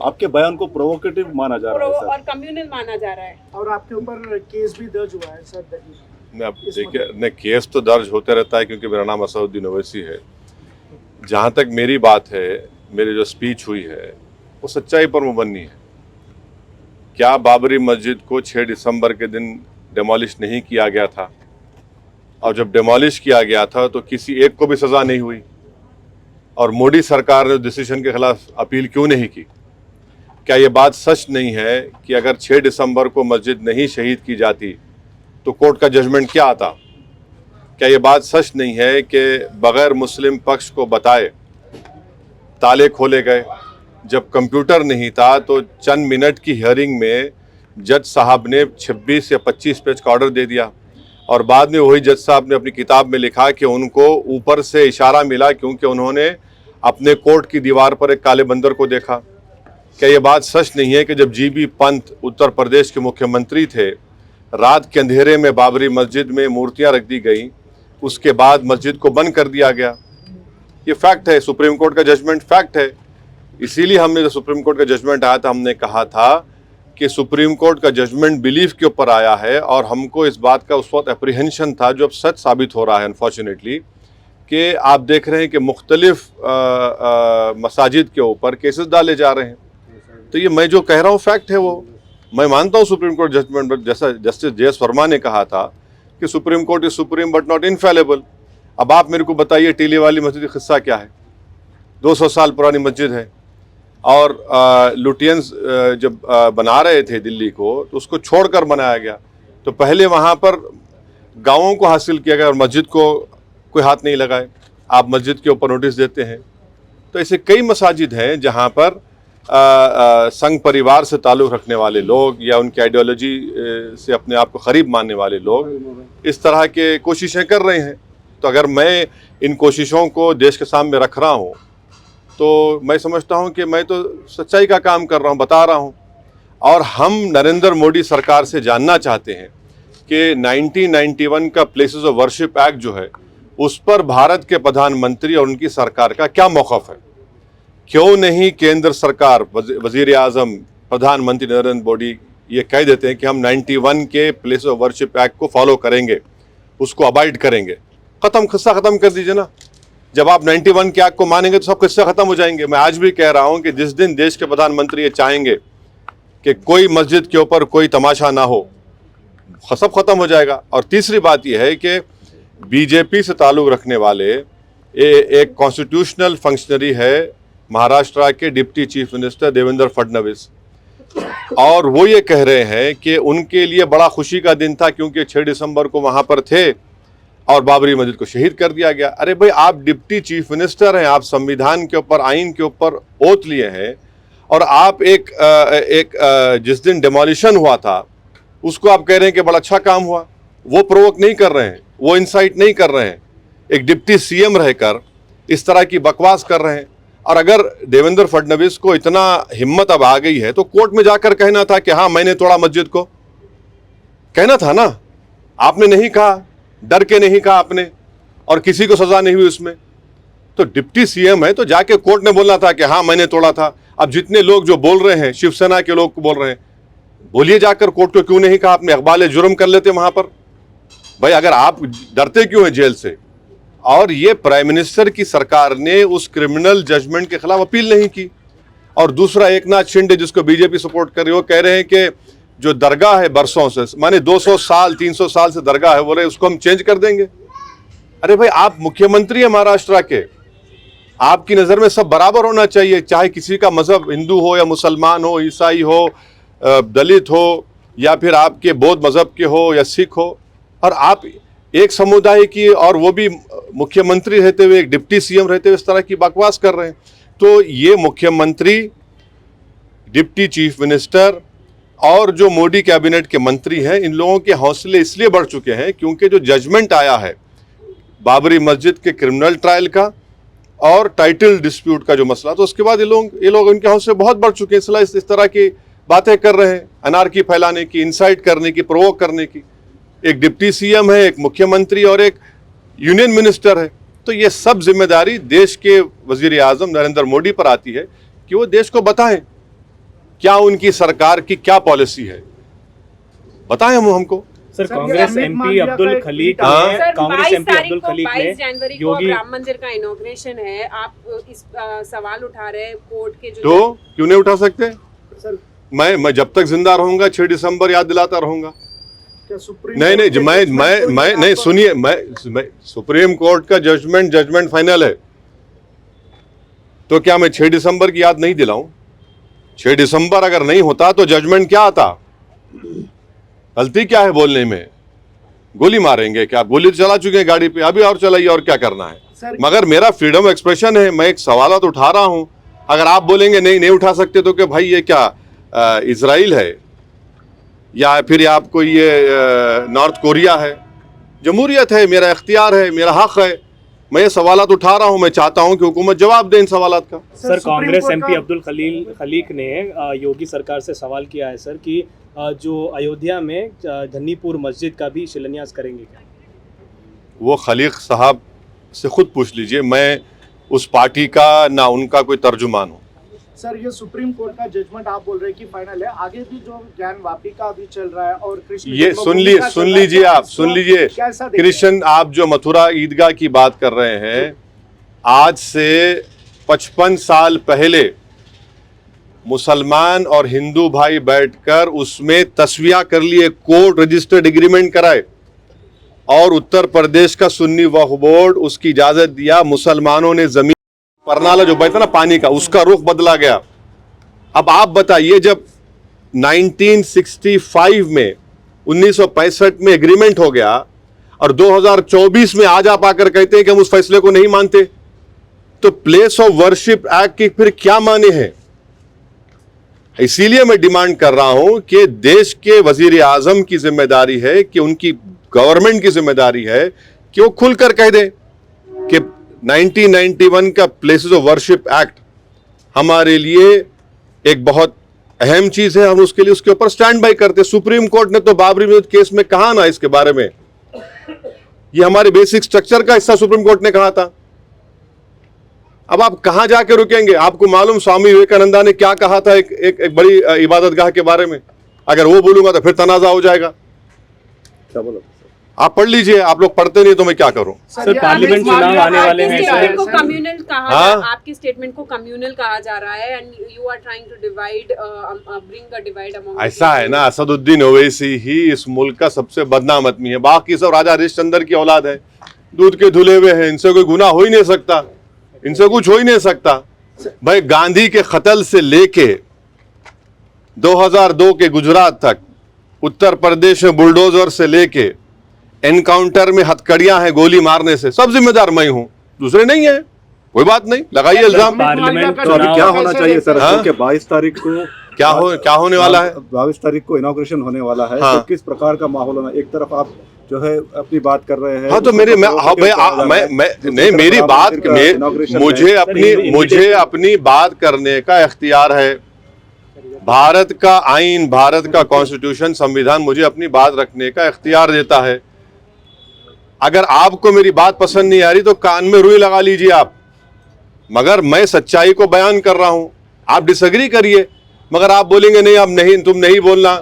आपके बयान को प्रोवोकेटिव माना जा रहा है सर। और कम्युनल माना जा रहा है। और आपके ऊपर केस भी दर्ज हुआ है सर। देखिए, नहीं, केस तो दर्ज होते रहता है क्योंकि मेरा नाम असदुद्दीन ओवैसी है। जहाँ तक मेरी बात है, मेरी जो स्पीच हुई है वो सच्चाई पर मुबन्नी है। क्या बाबरी मस्जिद को 6 दिसंबर के दिन डेमोलिश नहीं किया गया था? और जब डेमोलिश किया गया था तो किसी एक को भी सज़ा नहीं हुई? और मोदी सरकार ने डिसीजन के खिलाफ अपील क्यों नहीं की? क्या ये बात सच नहीं है कि अगर 6 दिसंबर को मस्जिद नहीं शहीद की जाती तो कोर्ट का जजमेंट क्या आता? क्या ये बात सच नहीं है कि बगैर मुस्लिम पक्ष को बताए ताले खोले गए? जब कंप्यूटर नहीं था तो चंद मिनट की हियरिंग में जज साहब ने 26 या 25 पेज का ऑर्डर दे दिया और बाद में वही जज साहब ने अपनी किताब में लिखा कि उनको ऊपर से इशारा मिला क्योंकि उन्होंने अपने कोर्ट की दीवार पर एक काले बंदर को देखा। क्या ये बात सच नहीं है कि जब जीबी पंत उत्तर प्रदेश के मुख्यमंत्री थे, रात के अंधेरे में बाबरी मस्जिद में मूर्तियां रख दी गई, उसके बाद मस्जिद को बंद कर दिया गया? ये फैक्ट है, सुप्रीम कोर्ट का जजमेंट फैक्ट है। इसीलिए हमने, जब सुप्रीम कोर्ट का जजमेंट आया था, हमने कहा था कि सुप्रीम कोर्ट का जजमेंट बिलीफ के ऊपर आया है और हमको इस बात का उस वक्त एप्रीहेंशन था, जो अब सच साबित हो रहा है अनफॉर्चुनेटली, कि आप देख रहे हैं कि मुख्तलिफ मसाजिद के ऊपर केसेस डाले जा रहे हैं। तो ये मैं जो कह रहा हूँ फैक्ट है, वो मैं मानता हूँ सुप्रीम कोर्ट जजमेंट। जैसा जस्टिस जे एस वर्मा ने कहा था कि supreme court is supreme but not infallible. अब आप मेरे को बताइए, टीले वाली मस्जिद का किस्सा क्या है? 200 साल पुरानी मस्जिद है और लुटियंस जब बना रहे थे दिल्ली को तो उसको छोड़कर बनाया गया। तो पहले वहाँ पर गाँवों को हासिल किया गया और मस्जिद को कोई हाथ नहीं लगाए। आप मस्जिद के ऊपर नोटिस देते हैं। तो ऐसे कई मसाजिद हैं जहाँ पर संघ परिवार से ताल्लुक़ रखने वाले लोग या उनकी आइडियोलॉजी से अपने आप को करीब मानने वाले लोग इस तरह के कोशिशें कर रहे हैं। तो अगर मैं इन कोशिशों को देश के सामने रख रहा हूँ तो मैं समझता हूँ कि मैं तो सच्चाई का काम कर रहा हूँ, बता रहा हूँ। और हम नरेंद्र मोदी सरकार से जानना चाहते हैं कि 1991 का प्लेसेस ऑफ वर्शिप एक्ट जो है, उस पर भारत के प्रधानमंत्री और उनकी सरकार का क्या मौक़िफ़ है? क्यों नहीं केंद्र सरकार, वज़ीर आज़म, प्रधानमंत्री नरेंद्र मोदी ये कह देते हैं कि हम 91 के प्लेस ऑफ वर्शिप एक्ट को फॉलो करेंगे, उसको अबाइड करेंगे? ख़त्म, किस्सा ख़त्म कर दीजिए ना। जब आप 91 के एक्ट को मानेंगे तो सब किस्से ख़त्म हो जाएंगे। मैं आज भी कह रहा हूँ कि जिस दिन देश के प्रधानमंत्री ये चाहेंगे कि कोई मस्जिद के ऊपर कोई तमाशा ना हो, सब ख़त्म हो जाएगा। और तीसरी बात यह है कि बीजेपी से ताल्लुक़ रखने वाले एक कॉन्स्टिट्यूशनल फंक्शनरी है महाराष्ट्र के deputy chief minister Devendra Fadnavis, और वो ये कह रहे हैं कि उनके लिए बड़ा खुशी का दिन था क्योंकि 6 दिसंबर को वहाँ पर थे और बाबरी मस्जिद को शहीद कर दिया गया। अरे भाई, आप डिप्टी चीफ मिनिस्टर हैं, आप संविधान के ऊपर, आइन के ऊपर ओथ लिए हैं और आप जिस दिन डेमोलिशन हुआ था उसको आप कह रहे हैं कि बड़ा अच्छा काम हुआ। वो प्रोवोक नहीं कर रहे हैं, वो इंसाइट नहीं कर रहे हैं। एक डिप्टी सीएम रहकर इस तरह की बकवास कर रहे हैं। और अगर देवेंद्र फडणवीस को इतना हिम्मत अब आ गई है तो कोर्ट में जाकर कहना था कि हाँ मैंने तोड़ा मस्जिद को, कहना था ना। आपने नहीं कहा, डर के नहीं कहा आपने, और किसी को सजा नहीं हुई उसमें। तो डिप्टी सीएम है तो जाके कोर्ट ने बोलना था कि हाँ मैंने तोड़ा था। अब जितने लोग जो बोल रहे हैं, शिवसेना के लोग बोल रहे हैं, बोलिए जाकर कोर्ट को क्यों नहीं कहा आपने? इकबाल जुर्म कर लेते वहां पर। भाई, अगर आप डरते क्यों हैं जेल से? और ये प्राइम मिनिस्टर की सरकार ने उस क्रिमिनल जजमेंट के खिलाफ अपील नहीं की। और दूसरा, एकनाथ शिंदे जिसको बीजेपी सपोर्ट कर रही है, वो कह रहे हैं कि जो दरगाह है बरसों से, माने 200 साल 300 साल से दरगाह है, बोले उसको हम चेंज कर देंगे। अरे भाई, आप मुख्यमंत्री हैं महाराष्ट्र के, आपकी नज़र में सब बराबर होना चाहिए, चाहे किसी का मजहब हिंदू हो या मुसलमान हो, ईसाई हो, दलित हो, या फिर आपके बौद्ध मजहब के हो या सिख हो। और आप एक समुदाय की, और वो भी मुख्यमंत्री रहते हुए, एक डिप्टी सीएम रहते हुए इस तरह की बकवास कर रहे हैं। तो ये मुख्यमंत्री, डिप्टी चीफ मिनिस्टर और जो मोदी कैबिनेट के मंत्री हैं, इन लोगों के हौसले इसलिए बढ़ चुके हैं क्योंकि जो जजमेंट आया है बाबरी मस्जिद के क्रिमिनल ट्रायल का और टाइटल डिस्प्यूट का जो मसला, तो उसके बाद ये लोग इनके हौसले बहुत बढ़ चुके हैं। इसलिए इस तरह की बातें कर रहे हैं, अनारकी फैलाने की, इंसाइट करने की, प्रोवोक करने की। एक डिप्टी सीएम है, एक मुख्यमंत्री और एक यूनियन मिनिस्टर है। तो ये सब जिम्मेदारी देश के वजीर आज़म नरेंद्र मोदी पर आती है कि वो देश को बताएं क्या उनकी सरकार की क्या पॉलिसी है, बताएं हमको। सर सर, कांग्रेस ये एमपी अमित अब्दुल मालविया खलीक का हाँ? एक ने कांग्रेस 22 एमपी अब्दुल खलीक 22 जनवरी ने को योगी राम मंदिर का इनॉग्रेशन है। आप इस सवाल उठा रहे हैं कोर्ट के जो तो क्यों नहीं उठा सकते? सर मैं जब तक जिंदा रहूंगा 6 दिसंबर याद दिलाता रहूंगा। क्या सुप्रीम नहीं नहीं कोर्ट के मैं judgment मैं को मैं लेकर नहीं आपको- सुनिए, मैं सुप्रीम कोर्ट का जजमेंट फाइनल है, तो क्या मैं 6 दिसंबर की याद नहीं दिलाऊं? 6 दिसंबर अगर नहीं होता तो जजमेंट क्या आता? गलती क्या है बोलने में? गोली मारेंगे क्या? गोली तो चला चुके हैं गाड़ी पे, अभी और चलाइए, और क्या करना है? सर मगर मेरा फ्रीडम एक्सप्रेशन है, मैं एक सवाल उठा रहा हूं। अगर आप बोलेंगे नहीं उठा सकते तो क्या भाई ये क्या इजराइल है या फिर आपको ये नॉर्थ कोरिया है? जमहूरियत है, मेरा इख्तियार है, मेरा हक है, मैं ये सवालात उठा रहा हूं। मैं चाहता हूं कि हुकूमत जवाब दे इन सवालात का। Sir supreme Congress court MP का- अब्दुल खलीक ने योगी सरकार से सवाल किया है सर कि जो अयोध्या में धन्नीपुर मस्जिद का भी शिलान्यास करेंगे क्या? वो खलीक साहब से खुद पूछ लीजिए, मैं उस पार्टी का ना उनका कोई तर्जुमान हूँ। सर ये सुप्रीम कोर्ट का जजमेंट आप बोल रहे हैं कि फाइनल है, आगे भी जो ज्ञान वापिका अभी चल रहा है और कृष्ण ये जन्मभूमि का सुन चल रहा है, लीजिए क्या आप, इसको सुन लीजिए। कैसा देखते हैं? कृष्ण, आप जो मथुरा ईदगाह की बात कर रहे हैं, आज से 55 साल पहले मुसलमान और हिंदू भाई बैठकर उसमें तस्वीया कर लिए, कोर्ट रजिस्टर्ड एग्रीमेंट कराए और उत्तर प्रदेश का सुन्नी वक्फ बोर्ड उसकी इजाजत दिया। मुसलमानों ने जमीन परनाला जो बहता ना पानी का, उसका रुख बदला गया। अब आप बताइए, जब 1965 में 1965 में एग्रीमेंट हो गया और 2024 में आज आप आकर कहते हैं कि हम उस फैसले को नहीं मानते, तो प्लेस ऑफ वर्शिप एक्ट की फिर क्या माने हैं? इसीलिए मैं डिमांड कर रहा हूं कि देश के वजीर आजम की जिम्मेदारी है, कि उनकी गवर्नमेंट की जिम्मेदारी है कि वो खुलकर कह दें कि 1991 का प्लेसेस ऑफ वर्शिप एक्ट हमारे लिए एक बहुत अहम चीज है, हम उसके लिए उसके ऊपर स्टैंड बाय करते। सुप्रीम कोर्ट ने तो बाबरी मस्जिद केस में कहा ना इसके बारे में, ये हमारे बेसिक स्ट्रक्चर का हिस्सा सुप्रीम कोर्ट ने कहा था। अब आप कहां जाके रुकेंगे? आपको मालूम स्वामी विवेकानंदा ने क्या कहा था एक बड़ी इबादतगाह के बारे में? अगर वो बोलूंगा तो फिर तनाजा हो जाएगा। क्या बोला? आप पढ़ लीजिए, आप लोग पढ़ते नहीं तो मैं क्या करूं? सर, ये पार्लियामेंट अमित चुनाव मालविया आने का वाले आपके हैं, स्टेटमेंट को सर। कम्युनल कहा हाँ? आपकी स्टेटमेंट को कम्युनल कहा जा रहा है and you are trying to divide bring a divide among ऐसा है ना, असदुद्दीन ओवैसी ही इस मुल्क का सबसे बदनाम आदमी है, बाकी सब राजा हरिश्चंद्र की औलाद है, दूध के धुले हुए हैं, इनसे कोई गुनाह हो ही नहीं सकता, इनसे कुछ हो ही नहीं सकता। भाई गांधी के कत्ल से लेके 2002 के गुजरात तक, उत्तर प्रदेश में बुलडोजर से लेके एनकाउंटर में हथकड़ियां हैं गोली मारने से, सब जिम्मेदार मैं हूं, दूसरे नहीं है। कोई बात नहीं, लगाइए इल्जाम। पार्लियामेंट तो अभी क्या होना चाहिए सर? हाँ? क्योंकि 22 तारीख को क्या होने वाला है? 22 तारीख को इनॉग्रेशन होने वाला है, हाँ। तो किस प्रकार का माहौल होना? एक तरफ आप जो है अपनी बात कर रहे हैं, हाँ, तो मेरे मेरी बात मुझे अपनी बात करने का इख्तियार है। भारत का आइन, भारत का कॉन्स्टिट्यूशन, संविधान मुझे अपनी बात रखने का इख्तियार देता है। अगर आपको मेरी बात पसंद नहीं आ रही तो कान में रुई लगा लीजिए आप, मगर मैं सच्चाई को बयान कर रहा हूं। आप डिसएग्री करिए, मगर आप बोलेंगे नहीं, अब नहीं, तुम नहीं बोलना,